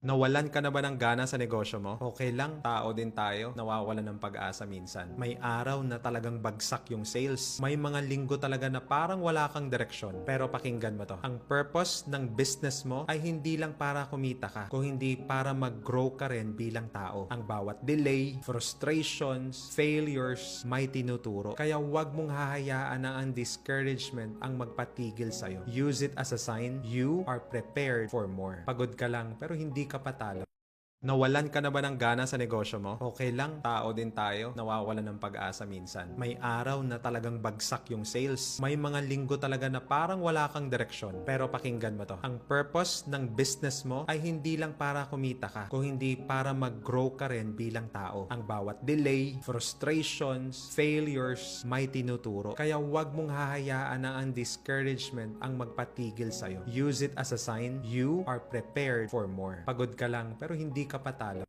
Nawalan ka na ba ng gana sa negosyo mo? Okay lang, tao din tayo, nawawalan ng pag-asa minsan. May araw na talagang bagsak yung sales. May mga linggo talaga na parang wala kang direksyon. Pero pakinggan mo to. Ang purpose ng business mo ay hindi lang para kumita ka, kung hindi para mag-grow ka rin bilang tao. Ang bawat delay, frustrations, failures, may tinuturo. Kaya huwag mong hahayaan na ang discouragement ang magpatigil sa'yo. Use it as a sign you are prepared for more. Pagod ka lang pero hindi ka patalo. Nawalan ka na ba ng gana sa negosyo mo? Okay lang, tao din tayo, nawawalan ng pag-asa minsan. May araw na talagang bagsak yung sales. May mga linggo talaga na parang wala kang direksyon. Pero pakinggan mo to. Ang purpose ng business mo ay hindi lang para kumita ka, kung hindi para mag-grow ka rin bilang tao. Ang bawat delay, frustrations, failures, may tinuturo. Kaya huwag mong hahayaan na ang discouragement ang magpatigil sa'yo. Use it as a sign you are prepared for more. Pagod ka lang pero hindi ka patalo.